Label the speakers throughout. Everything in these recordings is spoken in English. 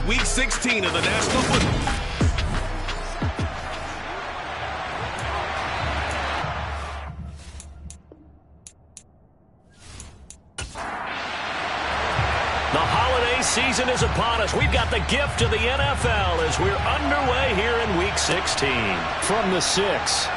Speaker 1: Week 16 of the National Football.
Speaker 2: The holiday season is upon us. We've got the gift of the NFL as we're underway here in Week 16. From the 6.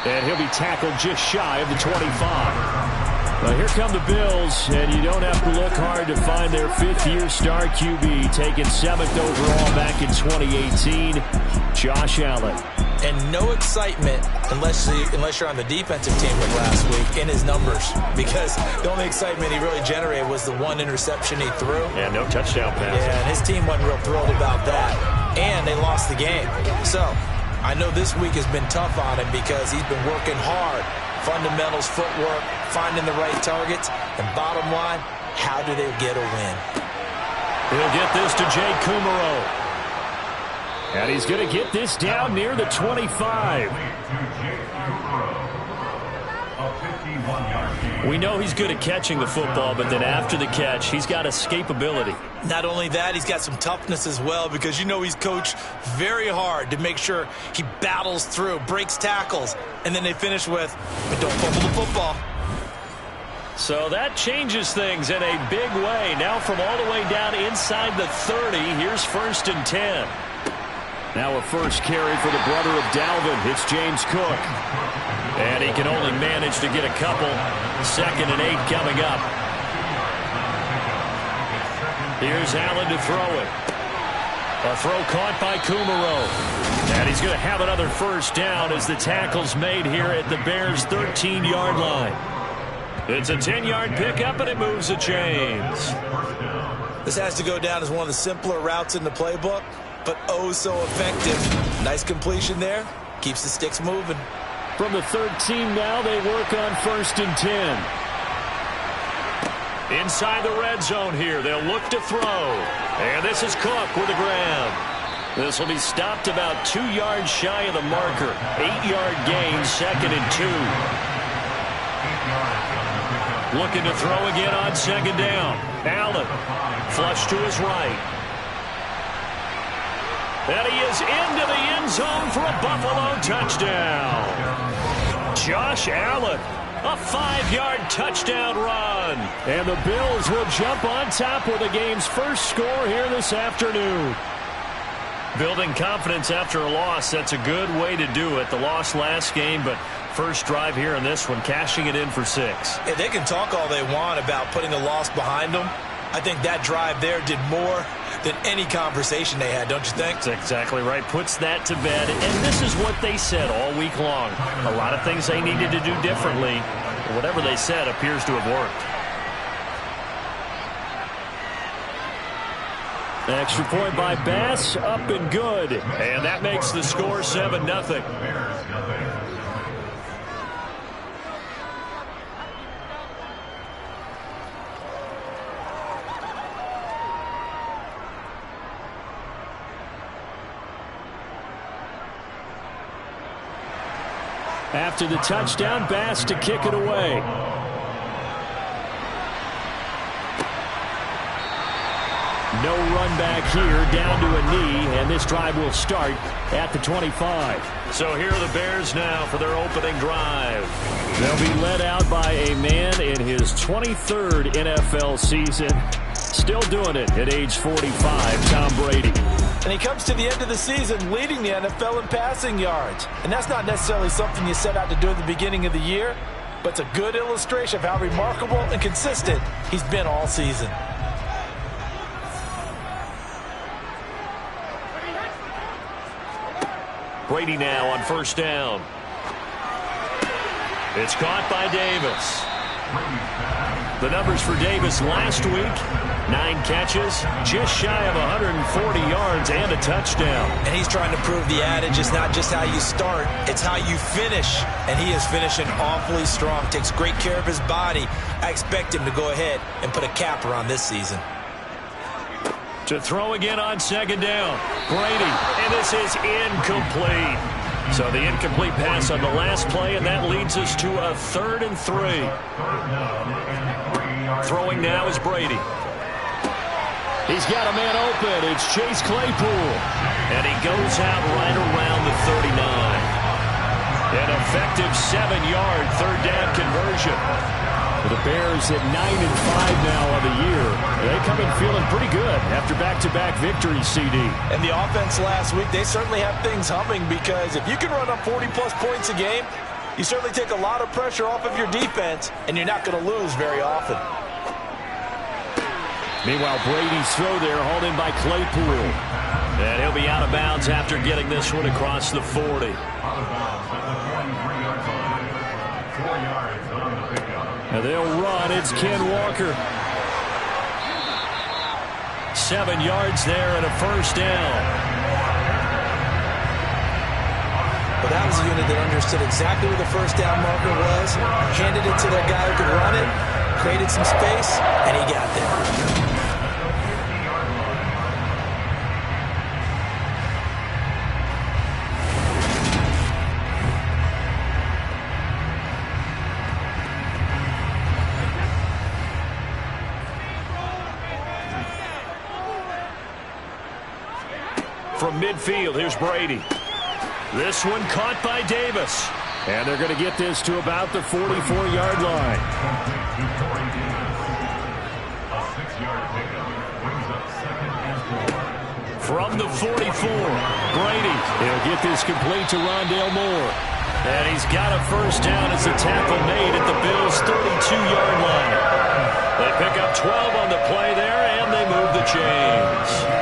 Speaker 2: And he'll be tackled just shy of the 25. Well, here come the Bills, and you don't have to look hard to find their fifth-year star QB, taken 7th overall back in 2018, Josh Allen.
Speaker 3: And no excitement unless you're on the defensive team like last week in his numbers, because the only excitement he really generated was the one interception he threw.
Speaker 2: Yeah, no touchdown pass.
Speaker 3: Yeah, and his team wasn't real thrilled about that. And they lost the game. So I know this week has been tough on him because he's been working hard. Fundamentals, footwork, finding the right targets, and bottom line, how do they get a win?
Speaker 2: He'll get this to Jay Kumaro. And he's going to get this down near the 25. We know he's good at catching the football, but then after the catch, he's got escapability.
Speaker 3: Not only that, he's got some toughness as well, because you know he's coached very hard to make sure he battles through, breaks tackles, and then they finish with, but don't fumble the football.
Speaker 2: So that changes things in a big way. Now from all the way down inside the 30, here's 1st and 10. Now a first carry for the brother of Dalvin. It's James Cook. And he can only manage to get a couple. 2nd and 8 coming up. Here's Allen to throw it. A throw caught by Kumaro. And he's going to have another first down as the tackle's made here at the Bears' 13-yard line. It's a 10-yard pickup, and it moves the chains.
Speaker 3: This has to go down as one of the simpler routes in the playbook, but oh so effective. Nice completion there. Keeps the sticks moving.
Speaker 2: From the 13 now, they work on 1st and 10. Inside the red zone here, they'll look to throw. And this is Cook with the grab. This will be stopped about 2 yards shy of the marker. 8-yard gain, 2nd and 2. Looking to throw again on 2nd down. Allen, flush to his right. And he is into the end zone for a Buffalo touchdown. Josh Allen, a 5-yard touchdown run. And the Bills will jump on top with the game's first score here this afternoon. Building confidence after a loss, that's a good way to do it. The loss last game, but first drive here in this one, cashing it in for 6.
Speaker 3: Yeah, they can talk all they want about putting a loss behind them. I think that drive there did more than any conversation they had, don't you think?
Speaker 2: That's exactly right. Puts that to bed. And this is what they said all week long. A lot of things they needed to do differently. Whatever they said appears to have worked. Extra point by Bass, up and good. And that makes the score 7-0. After the touchdown, Bass to kick it away. No run back here, down to a knee, and this drive will start at the 25. So here are the Bears now for their opening drive. They'll be led out by a man in his 23rd NFL season. Still doing it at age 45, Tom Brady.
Speaker 3: And he comes to the end of the season leading the NFL in passing yards. And that's not necessarily something you set out to do at the beginning of the year, but it's a good illustration of how remarkable and consistent he's been all season.
Speaker 2: Brady now on 1st down. It's caught by Davis. The numbers for Davis last week, 9 catches, just shy of 140 yards and a touchdown.
Speaker 3: And he's trying to prove the adage, it's not just how you start, it's how you finish. And he is finishing awfully strong, takes great care of his body. I expect him to go ahead and put a capper on this season.
Speaker 2: To throw again on 2nd down. Brady, and this is incomplete. So the incomplete pass on the last play, and that leads us to a 3rd and 3. Throwing now is Brady. He's got a man open. It's Chase Claypool. And he goes out right around the 39. An effective 7-yard third down conversion. The Bears at 9-5 now on the year. They come in feeling pretty good after back-to-back victories, CD.
Speaker 3: And the offense last week, they certainly have things humming, because if you can run up 40-plus points a game, you certainly take a lot of pressure off of your defense, and you're not going to lose very often.
Speaker 2: Meanwhile, Brady's throw there hauled in by Claypool. And he'll be out of bounds after getting this one across the 40. And they'll run. It's Ken Walker. 7 yards there and a first down.
Speaker 3: But that was a unit that understood exactly where the first down marker was, handed it to their guy who could run it, created some space, and he got there.
Speaker 2: From midfield, here's Brady. This one caught by Davis. And they're going to get this to about the 44-yard line. From the 44, Brady. He'll get this complete to Rondale Moore. And he's got a first down as the tackle made at the Bills' 32-yard line. They pick up 12 on the play there, and they move the chains.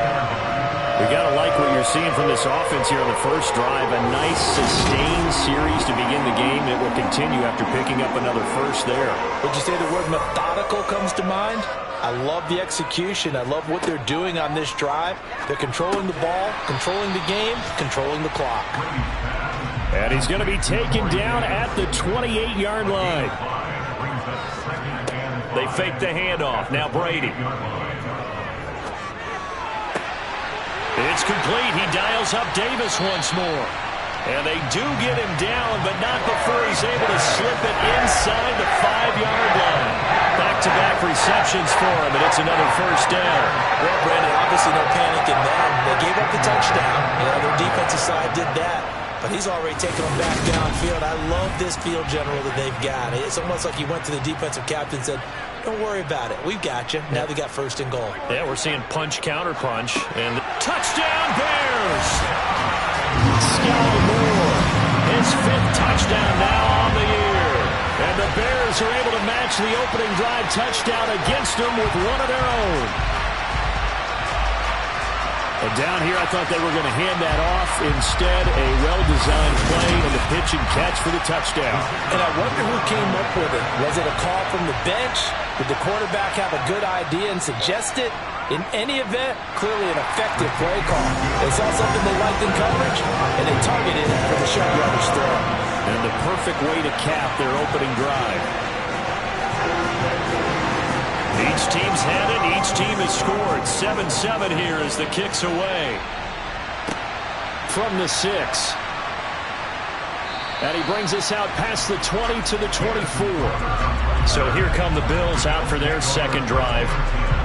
Speaker 2: We got to like what you're seeing from this offense here on the first drive. A nice, sustained series to begin the game. It will continue after picking up another first there.
Speaker 3: Would you say the word methodical comes to mind? I love the execution. I love what they're doing on this drive. They're controlling the ball, controlling the game, controlling the clock.
Speaker 2: And he's going to be taken down at the 28-yard line. They fake the handoff. Now Brady. It's complete. He dials up Davis once more. And they do get him down, but not before he's able to slip it inside the 5-yard line. Back-to-back receptions for him, and it's another first down.
Speaker 3: Well, Brandon, obviously no panic in them. They gave up the touchdown. Their defensive side did that. But he's already taken them back downfield. I love this field general that they've got. It's almost like he went to the defensive captain and said, don't worry about it. We've got you. Now they got first and goal.
Speaker 2: Yeah, we're seeing punch, counter punch. And touchdown Bears! Sky Moore, his 5th touchdown now on the year. And the Bears are able to match the opening drive touchdown against them with one of their own. And down here, I thought they were going to hand that off. Instead, a well-designed play and the pitch and catch for the touchdown.
Speaker 3: And I wonder who came up with it. Was it a call from the bench? Did the quarterback have a good idea and suggest it? In any event, clearly an effective play call. They saw something they liked in coverage, and they targeted it for the short yardage throw.
Speaker 2: And the perfect way to cap their opening drive. Each team's had it. Each team has scored. 7-7 here as the kick's away. From the 6. And he brings us out past the 20 to the 24. So here come the Bills out for their second drive.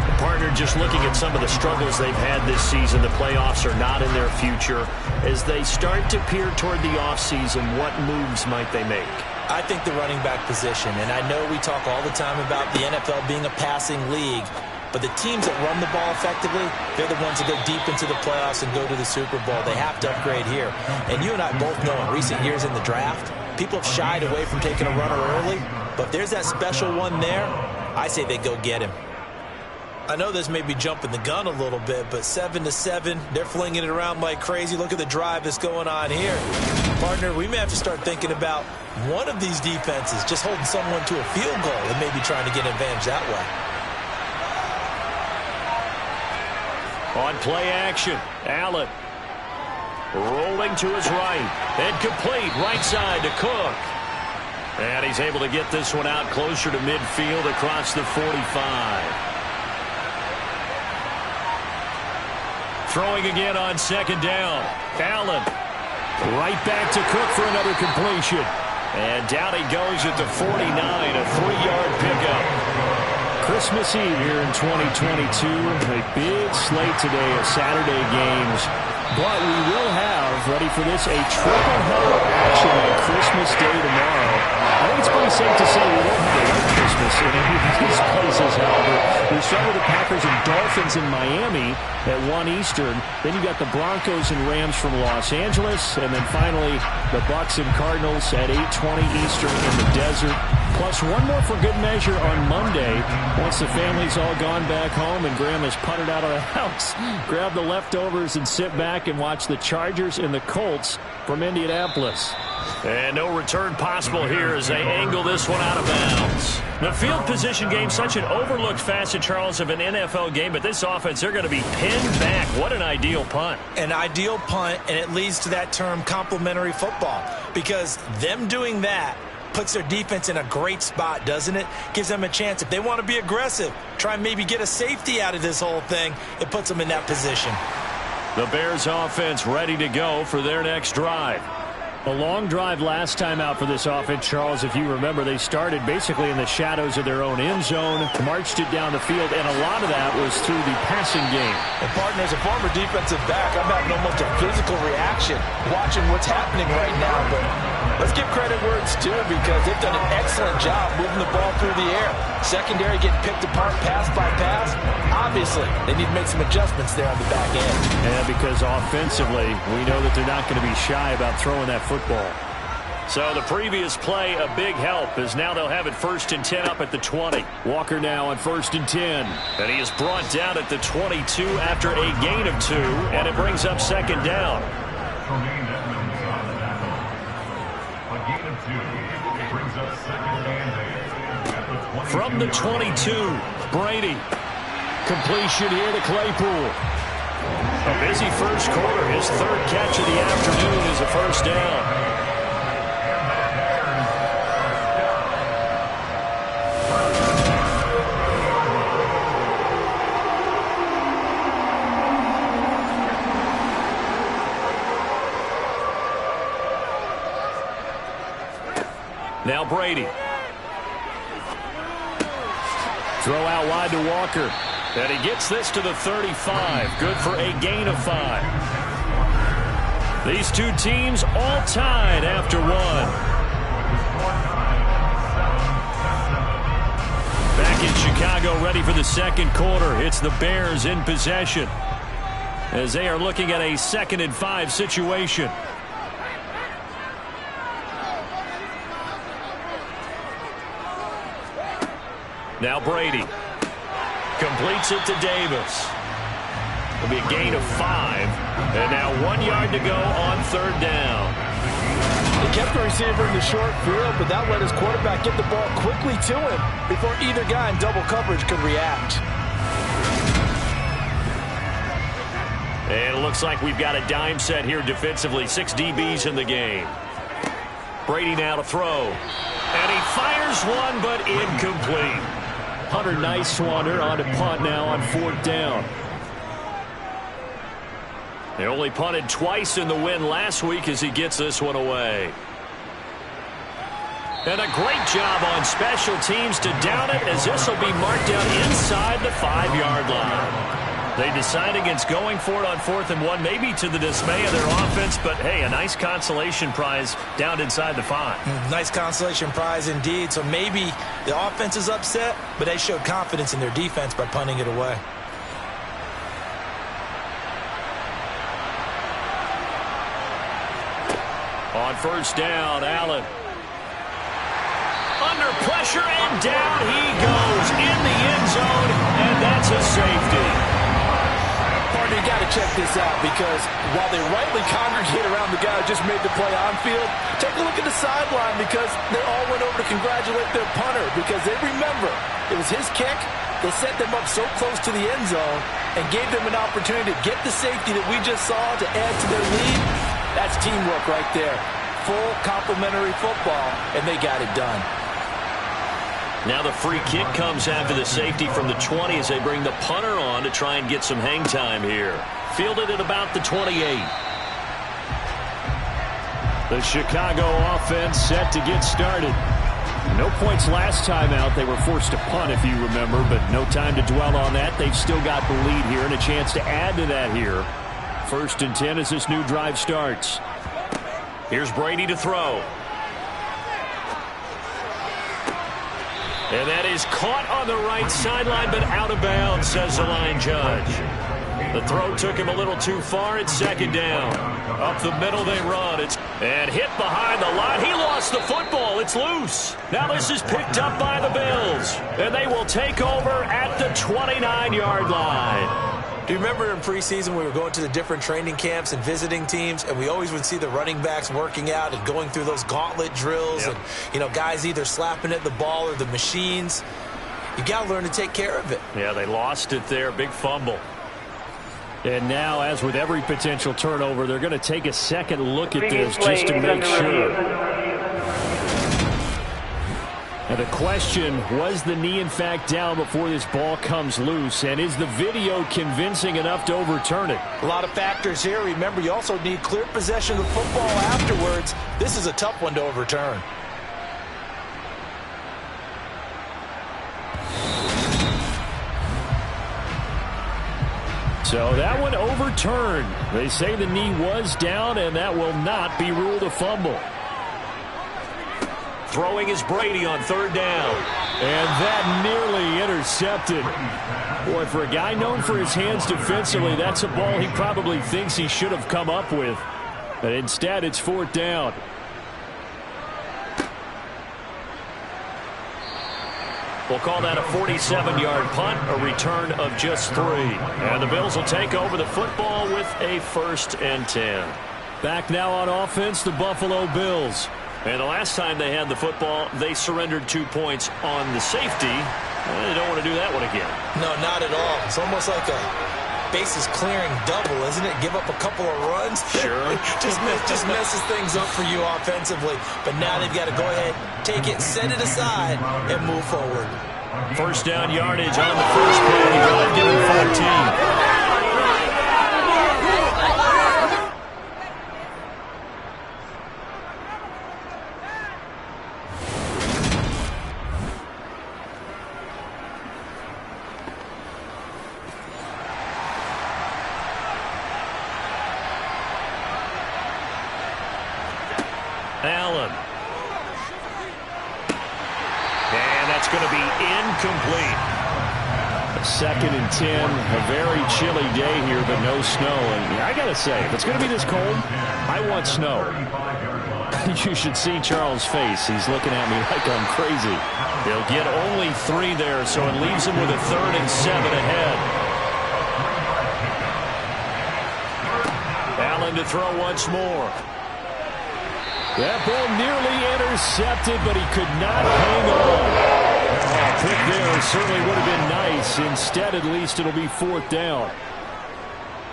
Speaker 2: The partner just looking at some of the struggles they've had this season. The playoffs are not in their future. As they start to peer toward the offseason, what moves might they make?
Speaker 3: I think the running back position, and I know we talk all the time about the NFL being a passing league, but the teams that run the ball effectively, they're the ones that go deep into the playoffs and go to the Super Bowl. They have to upgrade here. And you and I both know in recent years in the draft, people have shied away from taking a runner early, but if there's that special one there, I say they go get him. I know this may be jumping the gun a little bit, but 7-7, they're flinging it around like crazy. Look at the drive that's going on here. Partner, we may have to start thinking about one of these defenses just holding someone to a field goal and maybe trying to get an advantage that way.
Speaker 2: On play action, Allen rolling to his right and complete right side to Cook. And he's able to get this one out closer to midfield across the 45. Throwing again on second down. Allen right back to Cook for another completion. And down he goes at the 49, a 3-yard pickup. Christmas Eve here in 2022. A big slate today of Saturday games. But we will have, ready for this, a triple header action on Christmas Day tomorrow. I think it's pretty safe to say we won't have a white Christmas in any of these places, however. We start with the Packers and Dolphins in Miami at 1 Eastern. Then you got the Broncos and Rams from Los Angeles. And then finally, the Bucs and Cardinals at 8:20 Eastern in the desert. Plus one more for good measure on Monday. Once the family's all gone back home and Graham has puttered out of the house, grab the leftovers and sit back and watch the Chargers and the Colts from Indianapolis.
Speaker 4: And no return possible here as they angle this one out of bounds. The field position game, such an overlooked facet, Charles, of an NFL game, but this offense, they're going to be pinned back. What an ideal punt.
Speaker 3: An ideal punt, and it leads to that term complementary football, because them doing that puts their defense in a great spot, doesn't it? Gives them a chance. If they want to be aggressive, try and maybe get a safety out of this whole thing, it puts them in that position.
Speaker 4: The Bears offense ready to go for their next drive.
Speaker 2: A long drive last time out for this offense, Charles. If you remember, they started basically in the shadows of their own end zone, marched it down the field, and a lot of that was through the passing game.
Speaker 3: And partner, as a former defensive back, I'm having almost a physical reaction watching what's happening right now. But let's give credit where it's due, because they've done an excellent job moving the ball through the air. Secondary getting picked apart pass by pass. Obviously, they need to make some adjustments there on the back end.
Speaker 2: Yeah, because offensively, we know that they're not going to be shy about throwing that football.
Speaker 4: So the previous play, a big help, as now they'll have it 1st and 10 up at the 20.
Speaker 2: Walker now on 1st and 10.
Speaker 4: And he is brought down at the 22 after a gain of 2, and it brings up 2nd down.
Speaker 2: From the 22, Brady. Completion here to Claypool.
Speaker 4: A busy first quarter. His 3rd catch of the afternoon is a 1st down. Now Brady.
Speaker 2: Throw out wide to Walker.
Speaker 4: And he gets this to the 35. Good for a gain of 5.
Speaker 2: These two teams all tied after 1. Back in Chicago, ready for the 2nd quarter. It's the Bears in possession, as they are looking at a 2nd and 5 situation.
Speaker 4: Now Brady completes it to Davis. It'll be a gain of 5. And now 1 yard to go on 3rd down.
Speaker 3: They kept the receiver in the short field, but that let his quarterback get the ball quickly to him before either guy in double coverage could react.
Speaker 4: And it looks like we've got a dime set here defensively. 6 DBs in the game. Brady now to throw. And he fires one, but incomplete.
Speaker 2: Hunter Nice-Swander on to punt now on 4th down.
Speaker 4: They only punted twice in the win last week as he gets this one away. And a great job on special teams to down it, as this will be marked down inside the 5-yard line. They decide against going for it on 4th and 1, maybe to the dismay of their offense, but hey, a nice consolation prize down inside the 5.
Speaker 3: Nice consolation prize indeed. So maybe the offense is upset, but they showed confidence in their defense by punting it away.
Speaker 4: On 1st down, Allen. Under pressure, and down he goes in the end zone, and that's a safety.
Speaker 3: Partner, you got to check this out, because while they rightly congregate around the guy who just made the play on field, take a look at the sideline, because they all went over to congratulate their punter, because they remember it was his kick. They set them up so close to the end zone and gave them an opportunity to get the safety that we just saw to add to their lead. That's teamwork right there. Full complementary football, and they got it done.
Speaker 4: Now the free kick comes after the safety from the 20 as they bring the punter on to try and get some hang time here. Fielded at about the 28.
Speaker 2: The Chicago offense set to get started. No points last time out. They were forced to punt, if you remember, but no time to dwell on that. They've still got the lead here and a chance to add to that here. 1st and 10 as this new drive starts.
Speaker 4: Here's Brady to throw. And that is caught on the right sideline, but out of bounds, says the line judge. The throw took him a little too far. It's 2nd down. Up the middle they run. And hit behind the line. He lost the football. It's loose. Now this is picked up by the Bills. And they will take over at the 29-yard line.
Speaker 3: Do you remember in preseason we were going to the different training camps and visiting teams, and we always would see the running backs working out and going through those gauntlet drills,
Speaker 4: Yep.
Speaker 3: and, you know, guys either slapping at the ball or the machines. You got to learn to take care of it.
Speaker 4: Yeah, they lost it there. Big fumble.
Speaker 2: And now, as with every potential turnover, they're going to take a second look at this just to make sure. And the question, was the knee in fact down before this ball comes loose? And is the video convincing enough to overturn it?
Speaker 3: A lot of factors here. Remember, you also need clear possession of the football afterwards. This is a tough one to overturn.
Speaker 2: So that one overturned. They say the knee was down, and that will not be ruled a fumble.
Speaker 4: Throwing is Brady on 3rd down.
Speaker 2: And that nearly intercepted. Boy, for a guy known for his hands defensively, that's a ball he probably thinks he should have come up with. But instead, it's 4th down.
Speaker 4: We'll call that a 47-yard punt, a return of just 3. And the Bills will take over the football with a 1st and 10.
Speaker 2: Back now on offense, the Buffalo Bills.
Speaker 4: And the last time they had the football, they surrendered 2 points on the safety. They don't want to do that one again.
Speaker 3: No, not at all. It's almost like a bases clearing double, isn't it? Give up a couple of runs.
Speaker 4: Sure.
Speaker 3: just messes things up for you offensively. But now they've got to go ahead, take it, set it aside, and move forward.
Speaker 4: 1st down yardage on the first play. Drive given 14. Allen. And that's going to be incomplete.
Speaker 2: 2nd and 10. A very chilly day here, but no snow. And I got to say, if it's going to be this cold, I want snow. You should see Charles' face. He's looking at me like I'm crazy.
Speaker 4: They'll get only 3 there, so it leaves them with a 3rd and 7 ahead. Allen to throw once more.
Speaker 2: That ball nearly intercepted, but he could not hang on. A pick there certainly would have been nice. Instead, at least it'll be 4th down.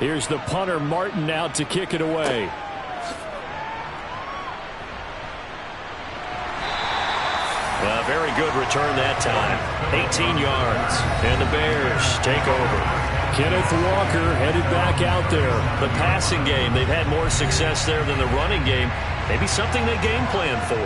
Speaker 2: Here's the punter, Martin, out to kick it away.
Speaker 4: A very good return that time. 18 yards. And the Bears take over.
Speaker 2: Kenneth Walker headed back out there.
Speaker 4: The passing game, they've had more success there than the running game. Maybe something they game plan for.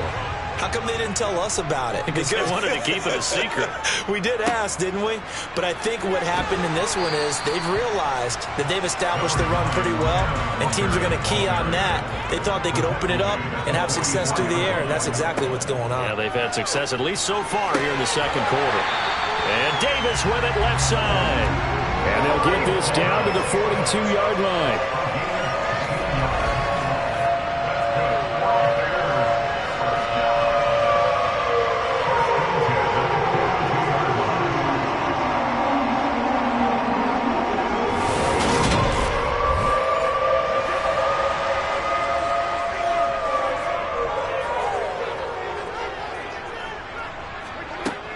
Speaker 3: How come they didn't tell us about it?
Speaker 4: Because they wanted to keep it a secret.
Speaker 3: We did ask, didn't we? But I think what happened in this one is they've realized that they've established the run pretty well, and teams are going to key on that. They thought they could open it up and have success through the air, and that's exactly what's going on.
Speaker 4: Yeah, they've had success at least so far here in the 2nd quarter. And Davis with it left side.
Speaker 2: And they'll get this down to the 42-yard line.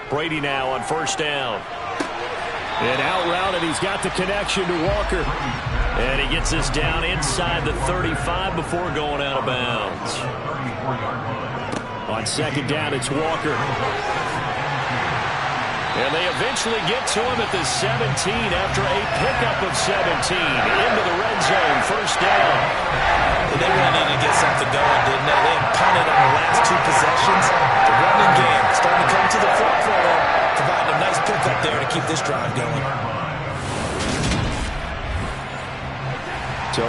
Speaker 4: Brady now on 1st down.
Speaker 2: And out route, and he's got the connection to Walker.
Speaker 4: And he gets this down inside the 35 before going out of bounds.
Speaker 2: On 2nd down, it's Walker.
Speaker 4: And they eventually get to him at the 17 after a pickup of 17 into the red zone. 1st down.
Speaker 3: They really needed to get something going, didn't they? They had punted on the last 2 possessions. The running game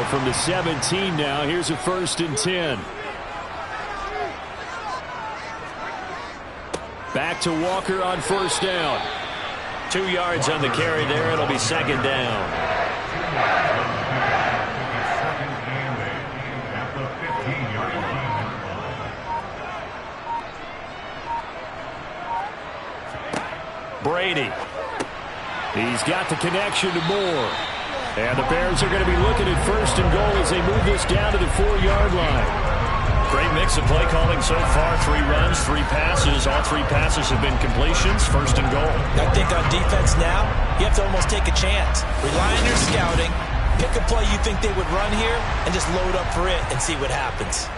Speaker 2: from the 17 now. Here's a 1st and 10. Back to Walker on 1st down.
Speaker 4: 2 yards on the carry there. It'll be 2nd down. Brady.
Speaker 2: He's got the connection to Moore. And the Bears are going to be looking at 1st and goal as they move this down to the 4-yard line.
Speaker 4: Great mix of play calling so far. 3 runs, 3 passes. All 3 passes have been completions. 1st and goal.
Speaker 3: I think on defense now, you have to almost take a chance. Rely on your scouting. Pick a play you think they would run here and just load up for it and see what happens.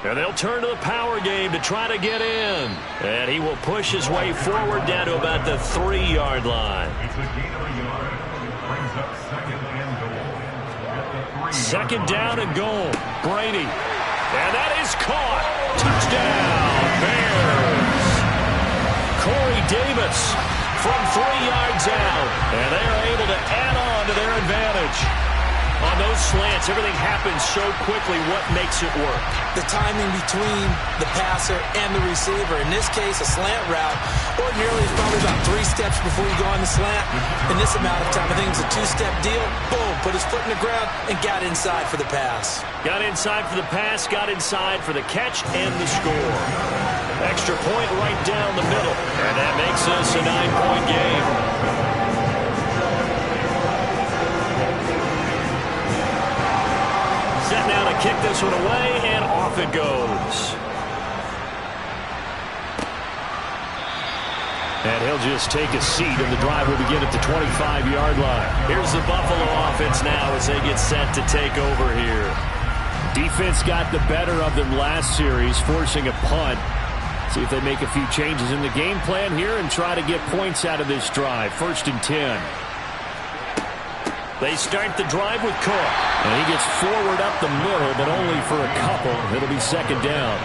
Speaker 4: And they'll turn to the power game to try to get in. And he will push his way forward down to about the 3-yard line. 2nd down and goal. Brady. And that is caught. Touchdown, Bears. Corey Davis from 3 yards out. And they are able to add on to their advantage. On those slants, everything happens so quickly. What makes it work?
Speaker 3: The timing between the passer and the receiver. In this case, a slant route ordinarily is probably about 3 steps before you go on the slant. In this amount of time, I think it was a 2-step deal. Boom, put his foot in the ground and got inside for the pass.
Speaker 4: Got inside for the pass, got inside for the catch and the score. Extra point right down the middle. And that makes us a 9-point game. Set now to kick this one away, and off it goes.
Speaker 2: And he'll just take a seat, and the drive will begin at the 25-yard line.
Speaker 4: Here's the Buffalo offense now as they get set to take over here.
Speaker 2: Defense got the better of them last series, forcing a punt. See if they make a few changes in the game plan here and try to get points out of this drive. 1st and 10.
Speaker 4: They start the drive with Cook.
Speaker 2: And he gets forward up the middle, but only for a couple. It'll be 2nd down.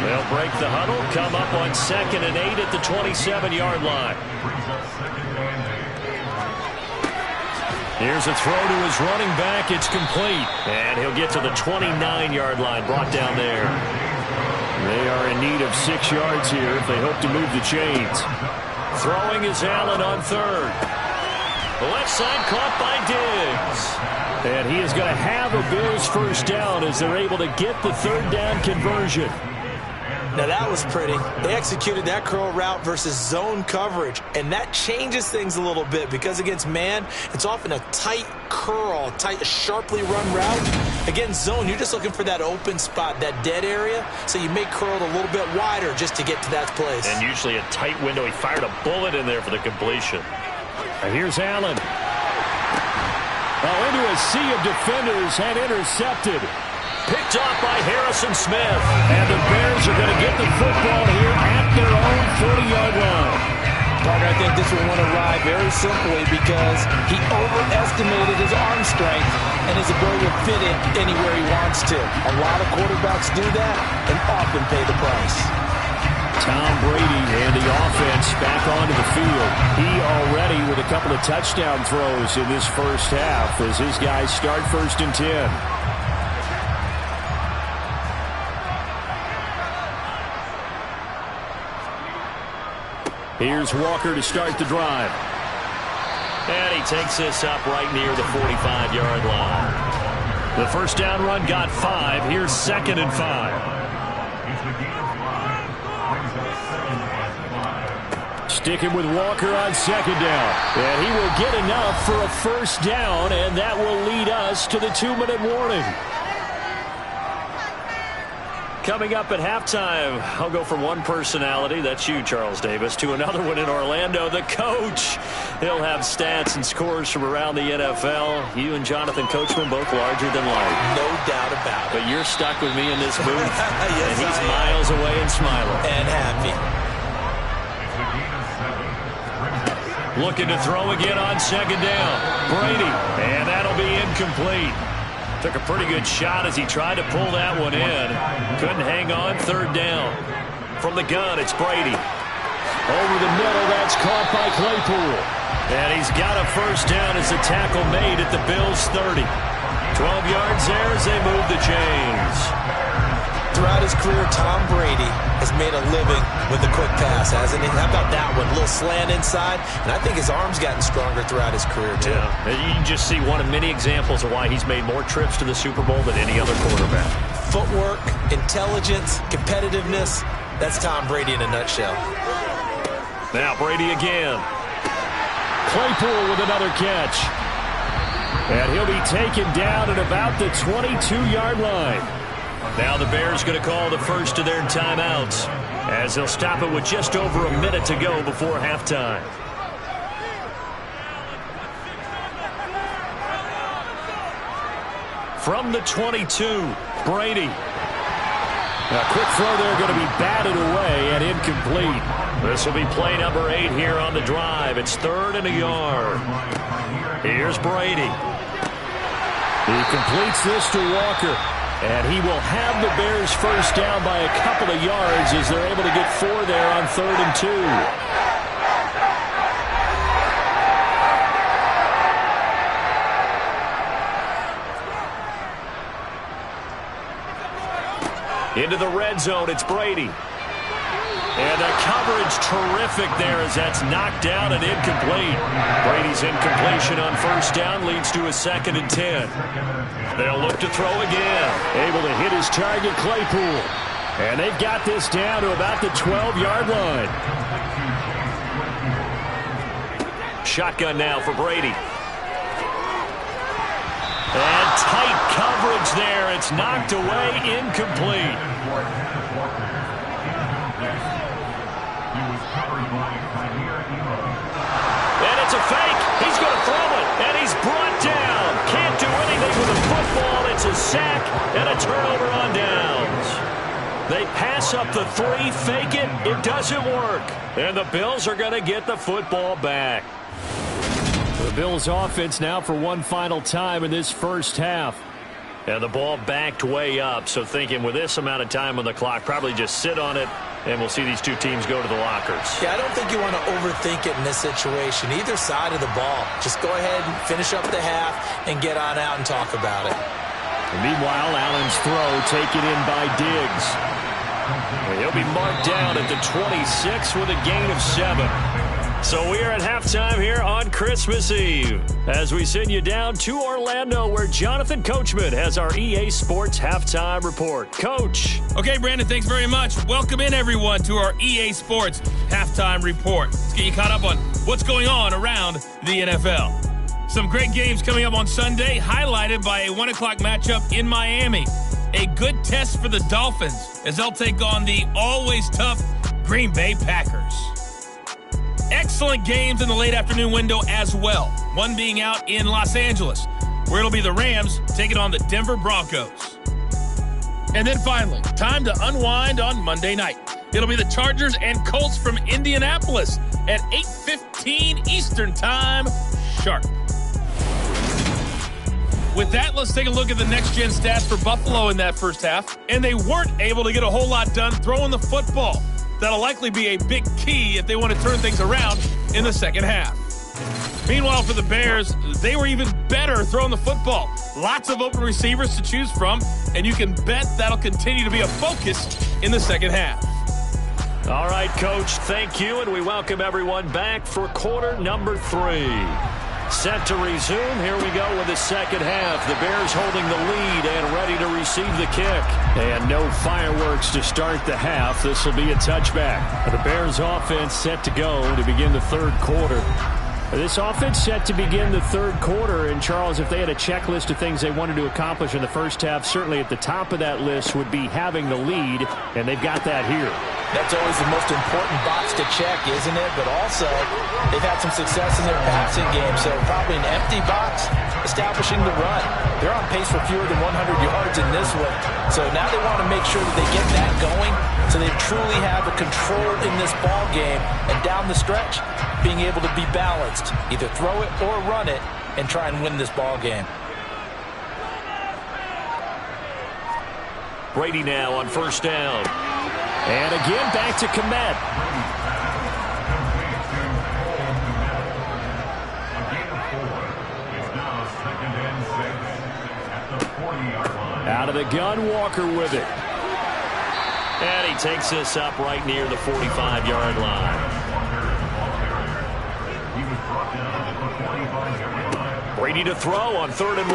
Speaker 4: They'll break the huddle, come up on 2nd and 8 at the 27-yard line. Here's a throw to his running back. It's complete. And he'll get to the 29-yard line, brought down there.
Speaker 2: They are in need of 6 yards here if they hope to move the chains.
Speaker 4: Throwing is Allen on 3rd. The left side caught by Diggs.
Speaker 2: And he is going to have a Bills 1st down as they're able to get the 3rd down conversion.
Speaker 3: Now that was pretty. They executed that curl route versus zone coverage, and that changes things a little bit because against man, it's often a tight curl, tight, sharply run route. Against zone, you're just looking for that open spot, that dead area, so you may curl it a little bit wider just to get to that place.
Speaker 4: And usually a tight window. He fired a bullet in there for the completion.
Speaker 2: And here's Allen. Oh, into a sea of defenders and intercepted.
Speaker 4: Picked off by Harrison Smith.
Speaker 2: And the Bears are going to get the football here at their own 40-yard line.
Speaker 3: Parker, I think this one won a ride very simply because he overestimated his arm strength and his ability to fit it anywhere he wants to. A lot of quarterbacks do that and often pay the price.
Speaker 2: Tom Brady and the offense back onto the field. He already with a couple of touchdown throws in this 1st half as his guys start 1st and 10. Here's Walker to start the drive.
Speaker 4: And he takes this up right near the 45-yard line. The 1st down run got 5. Here's 2nd and 5.
Speaker 2: Sticking with Walker on 2nd down. And he will get enough for a 1st down, and that will lead us to the 2-minute warning.
Speaker 4: Coming up at halftime, I'll go from one personality, that's you, Charles Davis, to another one in Orlando, the coach. He'll have stats and scores from around the NFL. You and Jonathan Coachman both larger than life.
Speaker 3: No doubt about it.
Speaker 4: But you're stuck with me in this booth,
Speaker 3: Yes,
Speaker 4: and he's miles away and smiling.
Speaker 3: And happy.
Speaker 4: Looking to throw again on 2nd down. Brady, and that'll be incomplete. Took a pretty good shot as he tried to pull that one in. Couldn't hang on. 3rd down. From the gun, it's Brady.
Speaker 2: Over the middle, that's caught by Claypool. And he's got a first down as the tackle made at the Bills' 30. 12 yards there as they move the chains.
Speaker 3: Throughout his career, Tom Brady has made a living with the quick pass, hasn't he? How about that one? A little slant inside, and I think his arm's gotten stronger throughout his career, too.
Speaker 2: Yeah, you can just see one of many examples of why he's made more trips to the Super Bowl than any other quarterback.
Speaker 3: Footwork, intelligence, competitiveness, that's Tom Brady in a nutshell.
Speaker 2: Now Brady again. Claypool with another catch. And he'll be taken down at about the 22-yard line. Now the Bears going to call the first of their timeouts as they'll stop it with just over a minute to go before halftime. From the 22, Brady. A quick throw there going to be batted away and incomplete. This will be play number 8 here on the drive. It's 3rd and a yard. Here's Brady. He completes this to Walker. And he will have the Bears first down by a couple of yards as they're able to get 4 there on 3rd and 2. Into the red zone, it's Brady. And the coverage terrific there as that's knocked down and incomplete. Brady's incompletion on first down leads to a 2nd and 10. They'll look to throw again. Able to hit his target, Claypool. And they've got this down to about the 12-yard line. Shotgun now for Brady. And tight coverage there. It's knocked away, incomplete. And it's a fake. He's going to throw it. And he's brought down. Can't do anything with the football. It's a sack and a turnover on downs. They pass up the 3, fake it. It doesn't work. And the Bills are going to get the football back. The Bills offense now for one final time in this first half. And the ball backed way up. So thinking with this amount of time on the clock, probably just sit on it. And we'll see these two teams go to the lockers.
Speaker 3: Yeah, I don't think you want to overthink it in this situation. Either side of the ball. Just go ahead and finish up the half and get on out and talk about it.
Speaker 2: And meanwhile, Allen's throw taken in by Diggs. And he'll be marked down at the 26 with a gain of 7. So we are at halftime here on Christmas Eve as we send you down to Orlando where Jonathan Coachman has our EA Sports Halftime Report. Coach.
Speaker 5: Okay, Brandon, thanks very much. Welcome in, everyone, to our EA Sports Halftime Report. Let's get you caught up on what's going on around the NFL. Some great games coming up on Sunday, highlighted by a 1 o'clock matchup in Miami. A good test for the Dolphins as they'll take on the always tough Green Bay Packers. Excellent games in the late afternoon window as well. One being out in Los Angeles, where it'll be the Rams taking on the Denver Broncos. And then finally, time to unwind on Monday night. It'll be the Chargers and Colts from Indianapolis at 8:15 Eastern Time, sharp. With that, let's take a look at the next-gen stats for Buffalo in that first half. And they weren't able to get a whole lot done throwing the football. That'll likely be a big key if they want to turn things around in the second half. Meanwhile, for the Bears, they were even better throwing the football. Lots of open receivers to choose from, and you can bet that'll continue to be a focus in the second half.
Speaker 2: All right, Coach, thank you, and we welcome everyone back for quarter number 3. Set to resume. Here we go with the second half. The Bears holding the lead and ready to receive the kick. And no fireworks to start the half. This will be a touchback. The Bears offense set to go to begin the third quarter. This offense set to begin the third quarter. And, Charles, if they had a checklist of things they wanted to accomplish in the first half, certainly at the top of that list would be having the lead, and they've got that here.
Speaker 3: That's always the most important box to check, isn't it? But also, they've had some success in their passing game, so probably an empty box establishing the run. They're on pace for fewer than 100 yards in this one. So now they want to make sure that they get that going so they truly have a control in this ball game. And down the stretch, being able to be balanced, either throw it or run it, and try and win this ball game.
Speaker 2: Brady now on first down. And again, back to Kmet. Out of the gun, Walker with it. And he takes this up right near the 45-yard line. Brady to throw on 3rd and 1.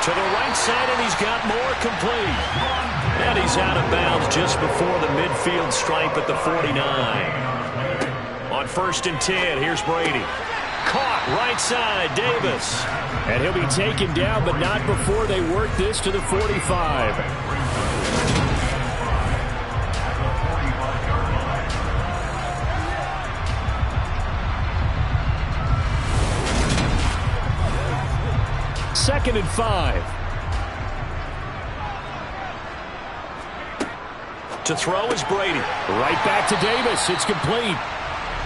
Speaker 2: To the right side, and he's got more, complete. And he's out of bounds just before the midfield stripe at the 49. On 1st and 10, here's Brady. Caught right side, Davis. And he'll be taken down, but not before they work this to the 45. Second and 5. To throw is Brady. Right back to Davis. It's complete.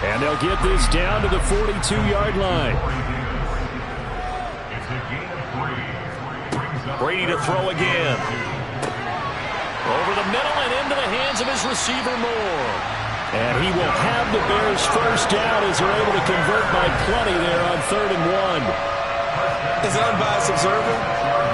Speaker 2: And they'll get this down to the 42-yard line. Brady to throw again. Over the middle and into the hands of his receiver Moore. And he will have the Bears first down as they're able to convert by plenty there on 3rd and 1.
Speaker 3: As an unbiased observer,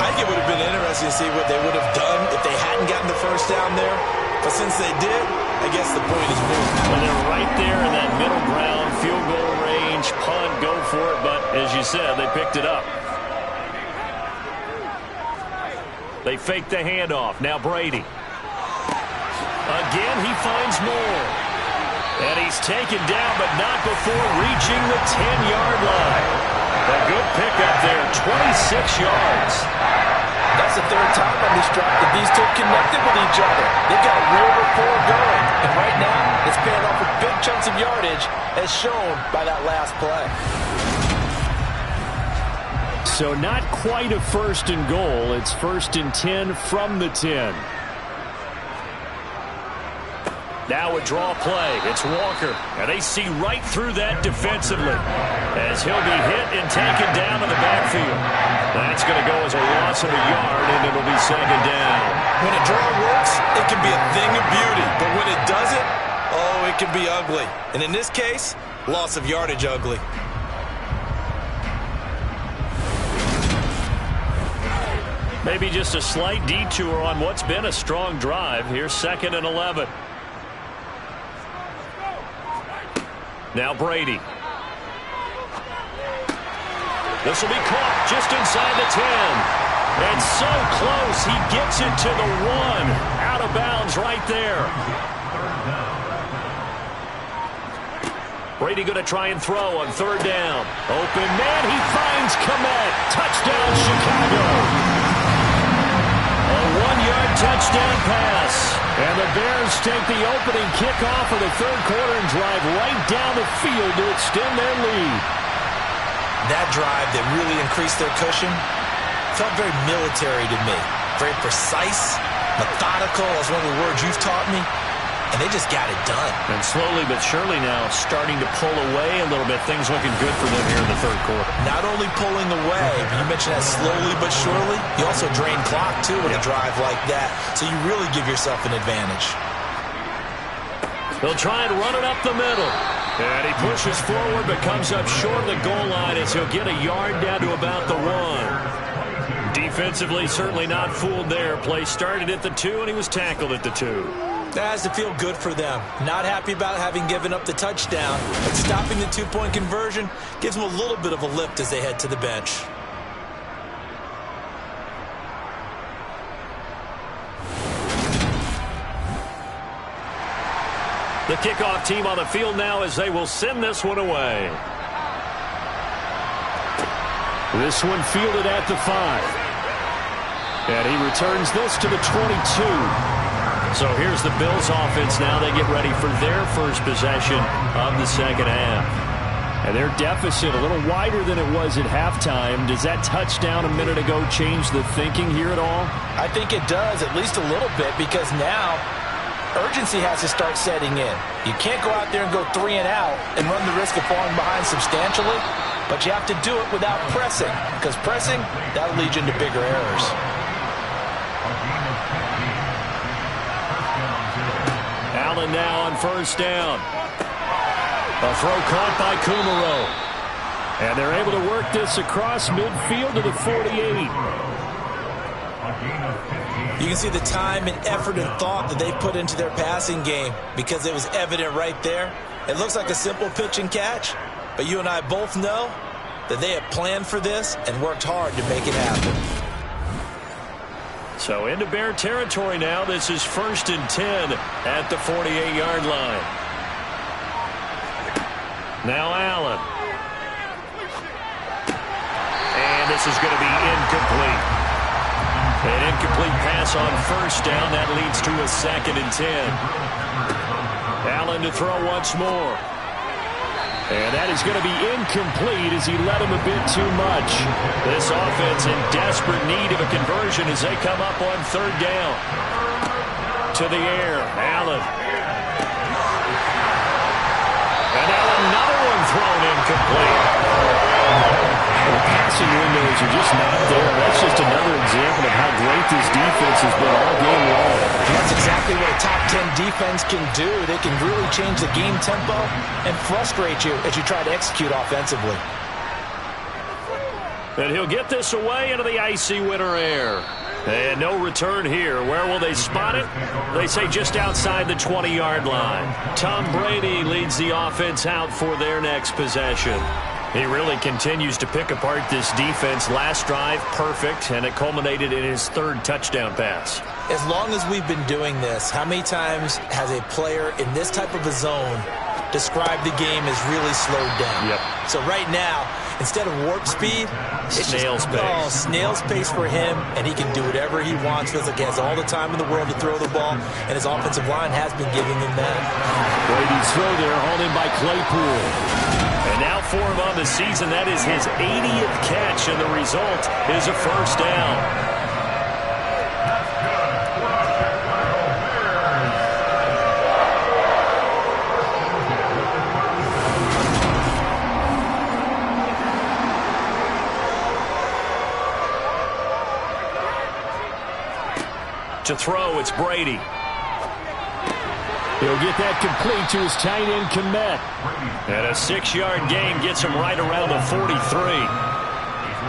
Speaker 3: I think it would have been interesting to see what they would have done if they hadn't gotten the first down there. But since they did, I guess the point is moved.
Speaker 2: Well, they're right there in that middle ground, field goal range, punt, go for it. But as you said, they picked it up. They fake the handoff. Now Brady. Again, he finds Moore. And he's taken down, but not before reaching the 10-yard line. A good pickup there, 26 yards.
Speaker 3: That's the 3rd time on this drive that these two connected with each other. They've got a real rapport going. And right now, it's paying off with big chunks of yardage, as shown by that last play.
Speaker 2: So not quite a 1st and goal. It's 1st and 10 from the 10. Now a draw play. It's Walker. And they see right through that defensively as he'll be hit and taken down to the backfield. That's going to go as a loss of a yard, and it'll be 2nd down.
Speaker 3: When a draw works, it can be a thing of beauty. But when it doesn't, oh, it can be ugly. And in this case, loss of yardage ugly.
Speaker 2: Maybe just a slight detour on what's been a strong drive. Here's 2nd and 11. Now Brady. This will be caught just inside the 10. And so close, he gets it to the 1. Out of bounds right there. Brady going to try and throw on 3rd down. Open man, he finds Kmet. Touchdown, Chicago. A 1-yard touchdown pass. And the Bears take the opening kickoff of the 3rd quarter and drive right down the field to extend their lead.
Speaker 3: That drive that really increased their cushion felt very military to me. Very precise, methodical, as one of the words you've taught me. And they just got it done.
Speaker 2: And slowly but surely now starting to pull away a little bit. Things looking good for them here in the 3rd quarter.
Speaker 3: Not only pulling away, but you mentioned that slowly but surely. You also drain clock, too, with a drive like that. So you really give yourself an advantage.
Speaker 2: They'll try and run it up the middle. And he pushes forward but comes up short of the goal line as he'll get a yard down to about the 1. Defensively, certainly not fooled there. Play started at the 2, and he was tackled at the 2.
Speaker 3: That has to feel good for them. Not happy about having given up the touchdown, but stopping the 2-point conversion gives them a little bit of a lift as they head to the bench.
Speaker 2: The kickoff team on the field now as they will send this one away. This one fielded at the 5. And he returns this to the 22. So here's the Bills offense now. They get ready for their first possession of the 2nd half. And their deficit a little wider than it was at halftime. Does that touchdown a minute ago change the thinking here at all?
Speaker 3: I think it does, at least a little bit, because now urgency has to start setting in. You can't go out there and go 3 and out and run the risk of falling behind substantially, but you have to do it without pressing, because pressing, that'll lead you into bigger errors.
Speaker 2: Allen now on 1st down. A throw caught by Kumaro. And they're able to work this across midfield to the 48.
Speaker 3: You can see the time and effort and thought that they put into their passing game because it was evident right there. It looks like a simple pitch and catch, but you and I both know that they have planned for this and worked hard to make it happen.
Speaker 2: So into Bear territory now. This is 1st and 10 at the 48-yard line. Now Allen. And this is going to be incomplete. An incomplete pass on 1st down. That leads to a 2nd and 10. Allen to throw once more. And that is going to be incomplete as he led him a bit too much. This offense in desperate need of a conversion as they come up on 3rd down. To the air, Allen. And now another one thrown incomplete. The passing windows are just not there. That's just another example of how great this defense has been all game long.
Speaker 3: And that's exactly what a top 10 defense can do. They can really change the game tempo and frustrate you as you try to execute offensively.
Speaker 2: And he'll get this away into the icy winter air. And no return here. Where will they spot it? They say just outside the 20-yard line. Tom Brady leads the offense out for their next possession. He really continues to pick apart this defense. Last drive, perfect, and it culminated in his 3rd touchdown pass.
Speaker 3: As long as we've been doing this, how many times has a player in this type of a zone described the game as really slowed down?
Speaker 2: Yep.
Speaker 3: So right now, instead of warp speed, it's
Speaker 2: snail's pace.
Speaker 3: Oh, snail's pace for him, and he can do whatever he wants. Feels like he has all the time in the world to throw the ball, and his offensive line has been giving him that.
Speaker 2: Brady's throw there, hauled in by Claypool. And now for him on the season, that is his 80th catch, and the result is a 1st down. To throw, it's Brady. He'll get that complete to his tight end, Kmet. And a 6-yard gain gets him right around the 43.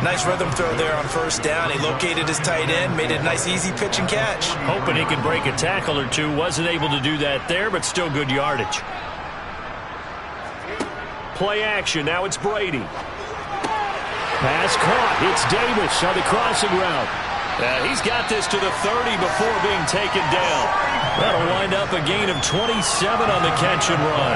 Speaker 3: Nice rhythm throw there on 1st down. He located his tight end, made it a nice easy pitch and catch.
Speaker 2: Hoping he could break a tackle or two. Wasn't able to do that there, but still good yardage. Play action. Now it's Brady. Pass caught. It's Davis on the crossing route. He's got this to the 30 before being taken down. That'll wind up a gain of 27 on the catch and run.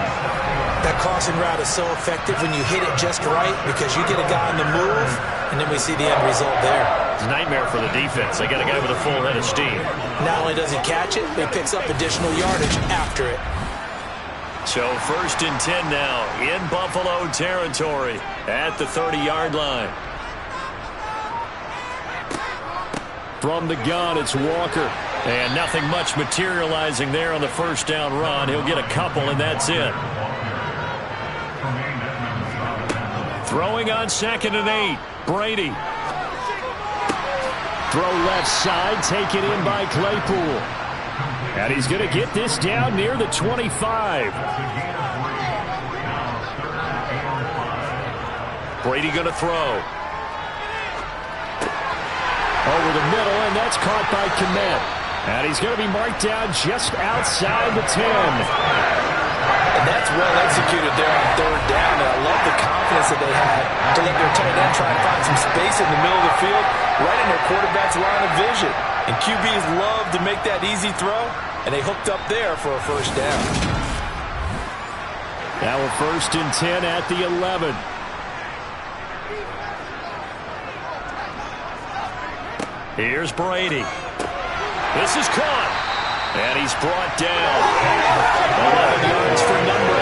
Speaker 3: That crossing route is so effective when you hit it just right because you get a guy on the move, and then we see the end result there.
Speaker 2: It's a nightmare for the defense. They got a guy with a full head of steam.
Speaker 3: Not only does he catch it, but he picks up additional yardage after it.
Speaker 2: So 1st and 10 now in Buffalo territory at the 30-yard line. From the gun, it's Walker. And nothing much materializing there on the 1st down run. He'll get a couple, and that's it. Throwing on 2nd and 8. Brady. Throw left side, taken in by Claypool. And he's going to get this down near the 25. Brady going to throw. Over the middle, and that's caught by Kmet. And he's going to be marked down just outside the 10.
Speaker 3: And that's well executed there on 3rd down. And I love the confidence that they had to let their tight end try and find some space in the middle of the field, right in their quarterback's line of vision. And QBs love to make that easy throw, and they hooked up there for a 1st down.
Speaker 2: Now a 1st and 10 at the 11. Here's Brady. This is caught. And he's brought down. 11 yards for number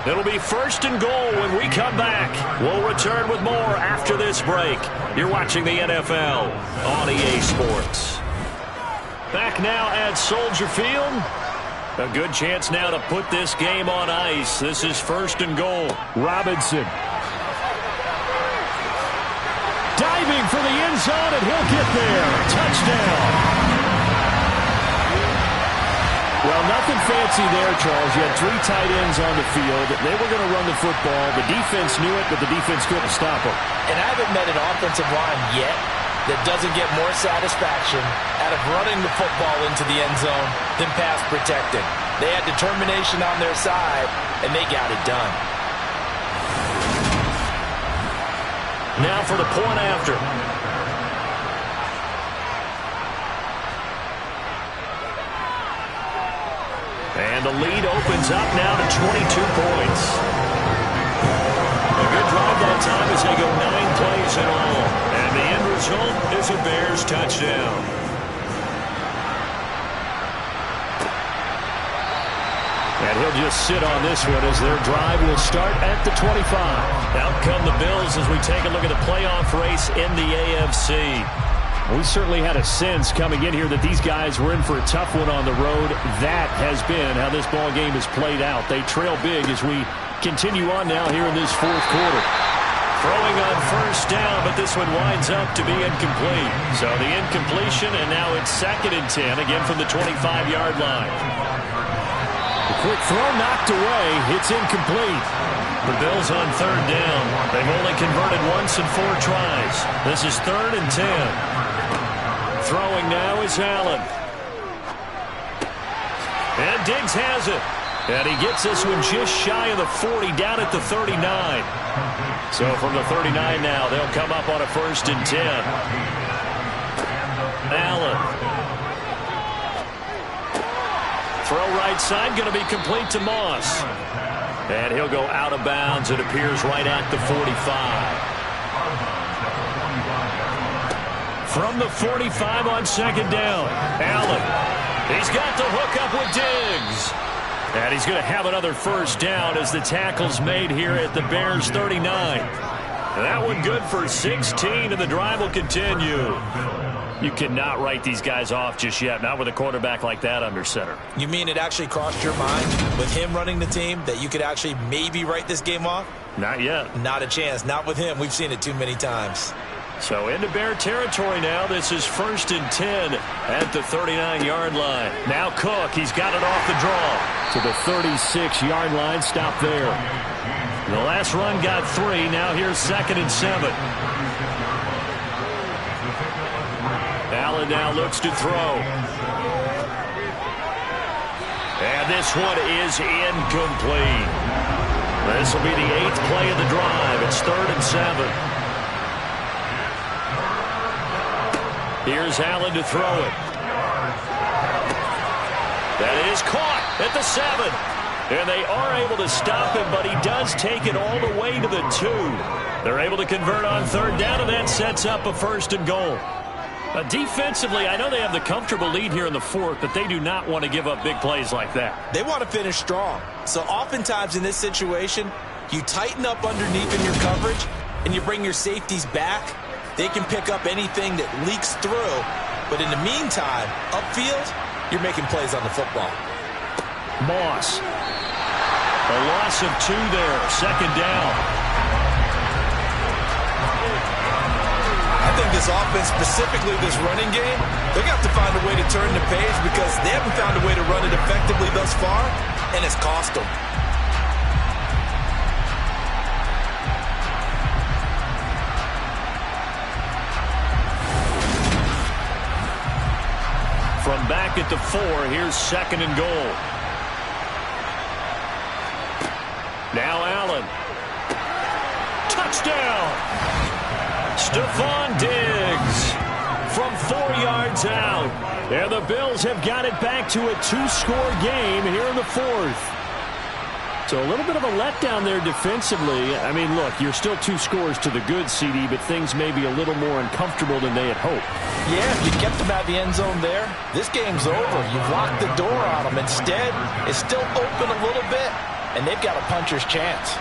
Speaker 2: 11. It'll be 1st and goal when we come back. We'll return with more after this break. You're watching the NFL on EA Sports. Back now at Soldier Field. A good chance now to put this game on ice. This is 1st and goal. Robinson. Diving for the end zone, and he'll get there. Touchdown. Well, nothing fancy there, Charles. You had 3 tight ends on the field. They were going to run the football. The defense knew it, but the defense couldn't stop them.
Speaker 3: And I haven't met an offensive line yet that doesn't get more satisfaction out of running the football into the end zone than pass protecting. They had determination on their side, and they got it done.
Speaker 2: Now for the point after. And the lead opens up now to 22 points. A good drive that time as they go 9 plays in all. And the end result is a Bears touchdown. And he'll just sit on this one as their drive will start at the 25. Out come the Bills as we take a look at the playoff race in the AFC. We certainly had a sense coming in here that these guys were in for a tough one on the road. That has been how this ball game has played out. They trail big as we continue on now here in this 4th quarter. Throwing on first down, but this one winds up to be incomplete. So the incompletion, and now it's 2nd and 10, again from the 25-yard line. The quick throw knocked away. It's incomplete. The Bills on 3rd down. They've only converted once in 4 tries. This is 3rd and 10. Throwing now is Allen. And Diggs has it. And he gets this one just shy of the 40, down at the 39. So from the 39 now, they'll come up on a 1st and 10. Allen. Throw right side, going to be complete to Moss. And he'll go out of bounds. It appears right at the 45. From the 45 on 2nd down, Allen. He's got the hook up with Diggs. And he's going to have another 1st down as the tackle's made here at the Bears 39. And that one good for 16, and the drive will continue. You cannot write these guys off just yet, not with a quarterback like that under center.
Speaker 3: You mean it actually crossed your mind with him running the team that you could actually maybe write this game off?
Speaker 2: Not yet.
Speaker 3: Not a chance. Not with him. We've seen it too many times.
Speaker 2: So into Bear territory now. This is 1st and 10 at the 39-yard line. Now Cook. He's got it off the draw to the 36-yard line. Stop there. The last run got 3. Now here's 2nd and 7. Allen now looks to throw. And this one is incomplete. This will be the 8th play of the drive. It's 3rd and 7. Here's Allen to throw it. That is caught at the 7. And they are able to stop him, but he does take it all the way to the 2. They're able to convert on 3rd down, and that sets up a 1st and goal. Defensively, I know they have the comfortable lead here in the 4th, but they do not want to give up big plays like that.
Speaker 3: They want to finish strong. So oftentimes in this situation, you tighten up underneath in your coverage, and you bring your safeties back. They can pick up anything that leaks through. But in the meantime, upfield, you're making plays on the football.
Speaker 2: Moss. A loss of 2 there. 2nd down.
Speaker 3: I think this offense, specifically this running game, they're going to have to find a way to turn the page because they haven't found a way to run it effectively thus far, and it's cost them.
Speaker 2: From back at the 4, here's 2nd and goal. Now Allen. Touchdown! Stephon Diggs from 4 yards out. And the Bills have got it back to a 2-score game here in the 4th. So a little bit of a letdown there defensively. I mean, look, you're still 2 scores to the good, CD, but things may be a little more uncomfortable than they had hoped.
Speaker 3: Yeah, if you kept them out of the end zone there, this game's over. You've locked the door on them. Instead, it's still open a little bit, and they've got a puncher's chance.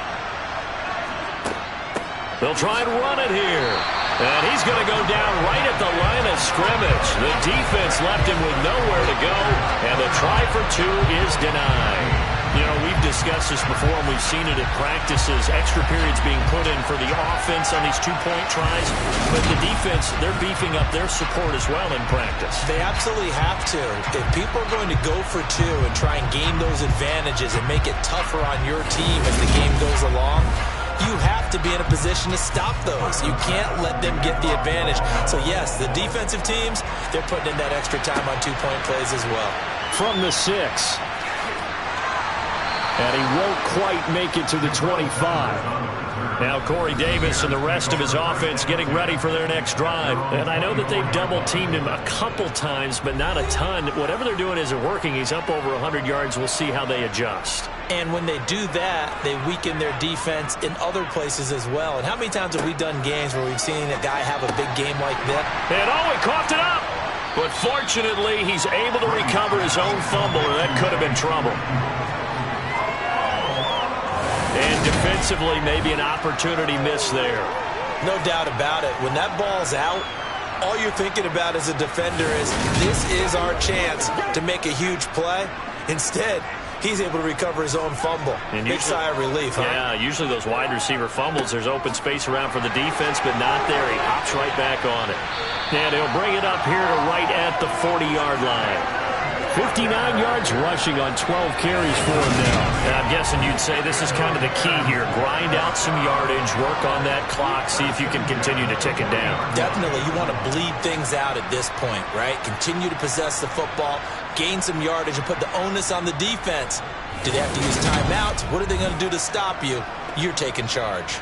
Speaker 2: They'll try and run it here. And he's going to go down right at the line of scrimmage. The defense left him with nowhere to go, and the try for 2 is denied. You know, we've discussed this before, and we've seen it at practices. Extra periods being put in for the offense on these two-point tries. But the defense, they're beefing up their support as well in practice.
Speaker 3: They absolutely have to. If people are going to go for two and try and gain those advantages and make it tougher on your team as the game goes along, you have to be in a position to stop those. You can't let them get the advantage. So, yes, the defensive teams, they're putting in that extra time on two-point plays as well.
Speaker 2: From the 6. And he won't quite make it to the 25. Now Corey Davis and the rest of his offense getting ready for their next drive. And I know that they've double-teamed him a couple times, but not a ton. Whatever they're doing isn't working. He's up over 100 yards. We'll see how they adjust.
Speaker 3: And when they do that, they weaken their defense in other places as well. And how many times have we done games where we've seen a guy have a big game like this?
Speaker 2: And he coughed it up. But fortunately, he's able to recover his own fumble, and that could have been trouble. And defensively, maybe an opportunity miss there.
Speaker 3: No doubt about it. When that ball's out, all you're thinking about as a defender is, this is our chance to make a huge play. Instead, he's able to recover his own fumble. And big sigh of relief, huh?
Speaker 2: Yeah, usually those wide receiver fumbles, there's open space around for the defense, but not there. He hops right back on it. And he'll bring it up here to right at the 40-yard line. 59 yards rushing on 12 carries for him now. And I'm guessing you'd say this is kind of the key here. Grind out some yardage, work on that clock, see if you can continue to tick it down.
Speaker 3: Definitely, you want to bleed things out at this point, right? Continue to possess the football, gain some yardage, and put the onus on the defense. Do they have to use timeouts? What are they going to do to stop you? You're taking charge.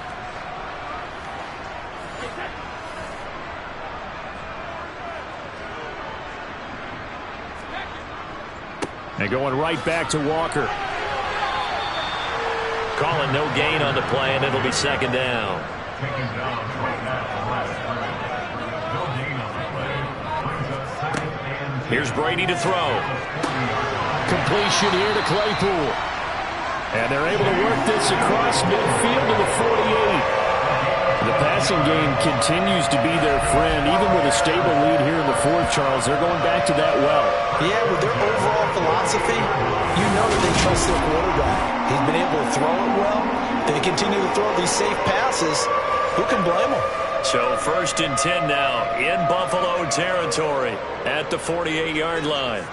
Speaker 2: And going right back to Walker. Calling no gain on the play, and it'll be second down. Here's Brady to throw. Completion here to Claypool. And they're able to work this across midfield to the 48. The passing game continues to be their friend. Even with a stable lead here in the fourth, Charles, they're going back to that well.
Speaker 3: Yeah, with their overall philosophy, you know that they trust their quarterback. He's been able to throw it well. They continue to throw these safe passes. Who can blame them?
Speaker 2: So 1st and 10 now in Buffalo territory at the 48-yard line.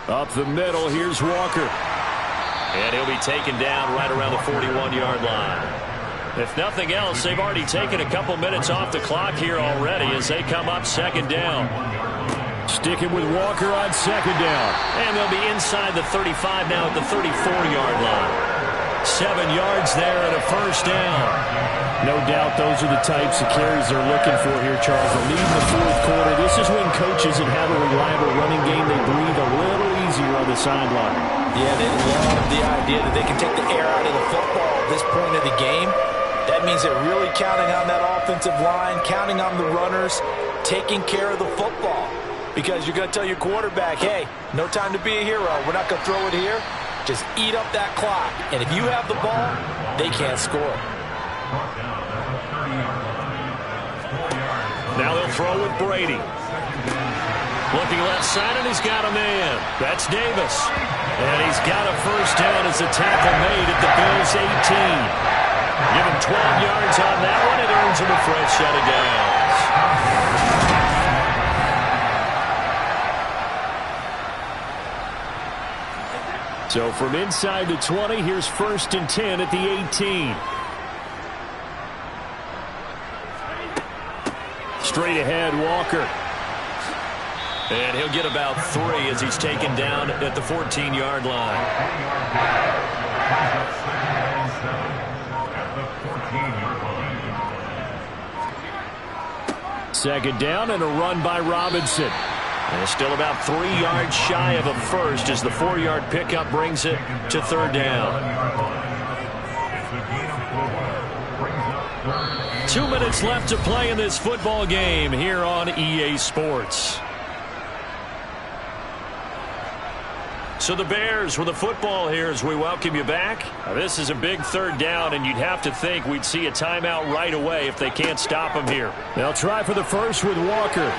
Speaker 2: Up the middle, here's Walker. And he'll be taken down right around the 41-yard line. If nothing else, they've already taken a couple minutes off the clock here already as they come up second down. Sticking with Walker on second down. And they'll be inside the 35 now at the 34-yard line. 7 yards there and a first down. No doubt those are the types of carries they're looking for here, Charles. The lead in the fourth quarter. This is when coaches that have a reliable running game, they breathe a little easier on the sideline.
Speaker 3: Yeah, they love the idea that they can take the air out of the football at this point of the game. That means they're really counting on that offensive line, counting on the runners, taking care of the football. Because you're going to tell your quarterback, hey, no time to be a hero. We're not going to throw it here. Just eat up that clock. And if you have the ball, they can't score.
Speaker 2: Now they'll throw with Brady. Looking left side, and he's got a man. That's Davis. And he's got a first down as the tackle made at the Bills' 18. Give him 12 yards on that one. It earns him a fresh set of downs. So from inside the 20, here's 1st and 10 at the 18. Straight ahead, Walker. And he'll get about 3 as he's taken down at the 14-yard line. Second down and a run by Robinson. And still about 3 yards shy of a first as the 4-yard pickup brings it to third down. 2 minutes left to play in this football game here on EA Sports. So the Bears with the football here as we welcome you back. Now this is a big third down, and you'd have to think we'd see a timeout right away if they can't stop him here. They'll try for the first with Walker.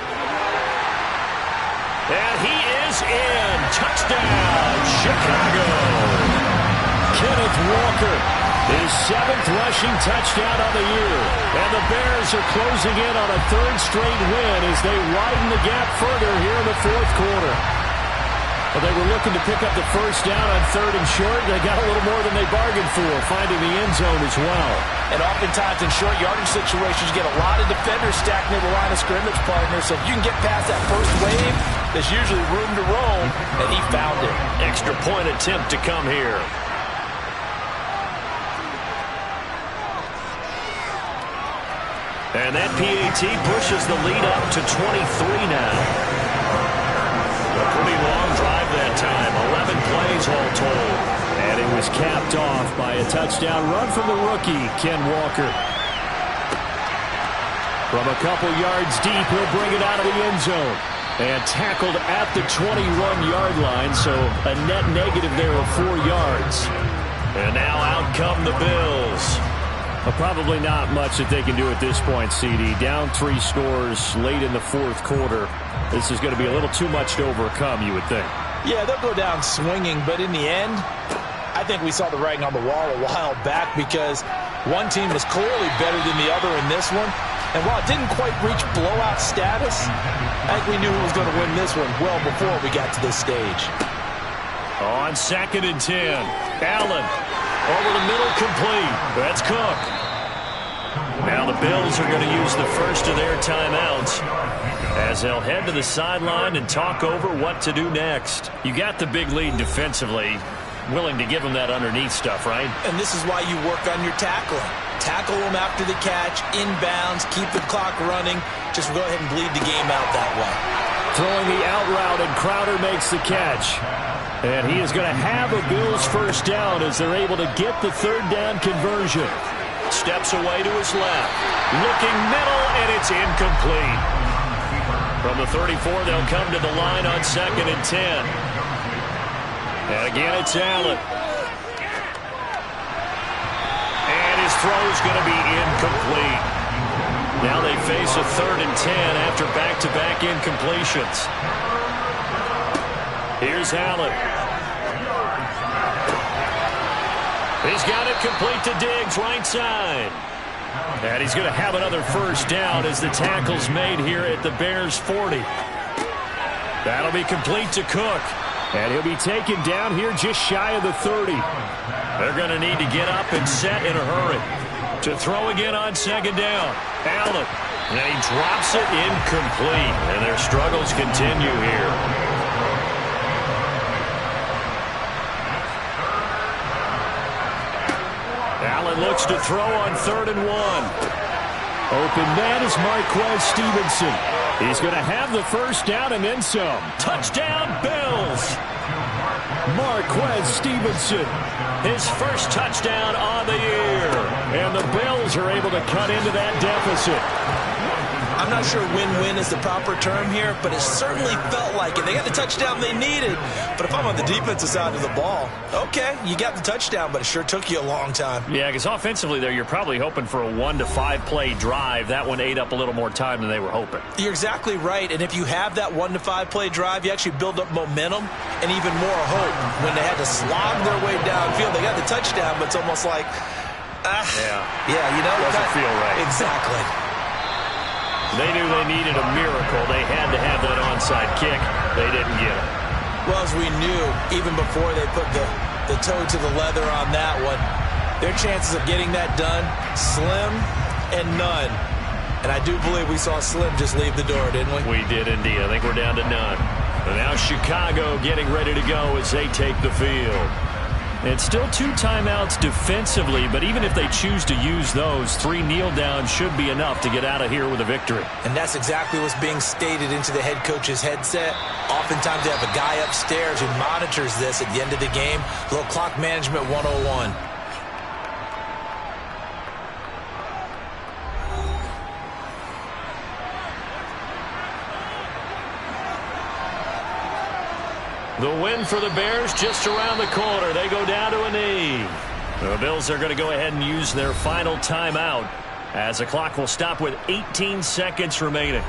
Speaker 2: And he is in. Touchdown, Chicago. Kenneth Walker, his 7th rushing touchdown of the year. And the Bears are closing in on a 3rd straight win as they widen the gap further here in the 4th quarter. Well, they were looking to pick up the first down on 3rd and short. They got a little more than they bargained for, finding the end zone as well.
Speaker 3: And oftentimes in short yardage situations, you get a lot of defenders stacked near the line of scrimmage, partner. So if you can get past that first wave, there's usually room to roam, and he found it.
Speaker 2: Extra point attempt to come here. And that PAT pushes the lead up to 23 now. A pretty long drive that time, 11 plays all told. And it was capped off by a touchdown run from the rookie, Ken Walker. From a couple yards deep, he'll bring it out of the end zone. And tackled at the 21-yard line, so a net negative there of 4 yards. And now out come the Bills. Well, probably not much that they can do at this point, CD. Down 3 scores late in the 4th quarter. This is going to be a little too much to overcome, you would think.
Speaker 3: Yeah, they'll go down swinging, but in the end, I think we saw the writing on the wall a while back because one team was clearly better than the other in this one. And while it didn't quite reach blowout status, I think we knew who was going to win this one well before we got to this stage.
Speaker 2: On 2nd and 10, Allen over the middle, complete. That's Cook. Now the Bills are going to use the first of their timeouts as they'll head to the sideline and talk over what to do next. You got the big lead defensively. Willing to give them that underneath stuff, right?
Speaker 3: And this is why you work on your tackling. Tackle them after the catch, inbounds, keep the clock running. Just go ahead and bleed the game out that way.
Speaker 2: Throwing the out route, and Crowder makes the catch. And he is going to have a Bills first down as they're able to get the 3rd down conversion. Steps away to his left. Looking middle, and it's incomplete. From the 34, they'll come to the line on 2nd and 10. And again, it's Allen. And his throw's going to be incomplete. Now they face a 3rd and 10 after back-to-back incompletions. Here's Allen. He's got it complete to Diggs, right side. And he's going to have another first down as the tackle's made here at the Bears' 40. That'll be complete to Cook. And he'll be taken down here just shy of the 30. They're going to need to get up and set in a hurry. To throw again on 2nd down. Allen. And he drops it incomplete. And their struggles continue here. Allen looks to throw on 3rd and 1. Open man is Marquez Stevenson. He's going to have the first down and then some. Touchdown, Bills. Marquez Stevenson, his first touchdown on the year. And the Bills are able to cut into that deficit.
Speaker 3: I'm not sure win-win is the proper term here, but it certainly felt like it. They got the touchdown they needed. But if I'm on the defensive side of the ball, okay, you got the touchdown, but it sure took you a long time.
Speaker 2: Yeah, because offensively there, you're probably hoping for a 1 to 5 play drive. That one ate up a little more time than they were hoping.
Speaker 3: You're exactly right. And if you have that 1 to 5 play drive, you actually build up momentum and even more hope. When they had to slog their way downfield, they got the touchdown, but it's almost like, yeah, you know,
Speaker 2: doesn't feel right.
Speaker 3: Exactly.
Speaker 2: They knew they needed a miracle. They had to have that onside kick. They didn't get it.
Speaker 3: Well, as we knew, even before they put the toe to the leather on that one, their chances of getting that done, slim and none. And I do believe we saw Slim just leave the door, didn't we?
Speaker 2: We did indeed. I think we're down to none. And now Chicago getting ready to go as they take the field. It's still 2 timeouts defensively, but even if they choose to use those, 3 kneel downs should be enough to get out of here with a victory.
Speaker 3: And that's exactly what's being stated into the head coach's headset. Oftentimes they have a guy upstairs who monitors this at the end of the game. A little clock management 101.
Speaker 2: The win for the Bears just around the corner. They go down to a knee. The Bills are going to go ahead and use their final timeout as the clock will stop with 18 seconds remaining.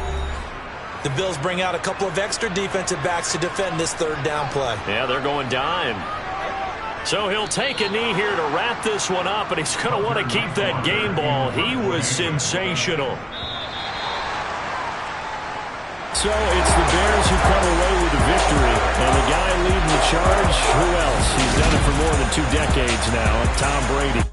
Speaker 3: The Bills bring out a couple of extra defensive backs to defend this third down play.
Speaker 2: Yeah, they're going dime. So he'll take a knee here to wrap this one up, and he's going to want to keep that game ball. He was sensational. So it's the Bears who come away with the victory. And the guy leading the charge, who else? He's done it for more than 2 decades now, Tom Brady.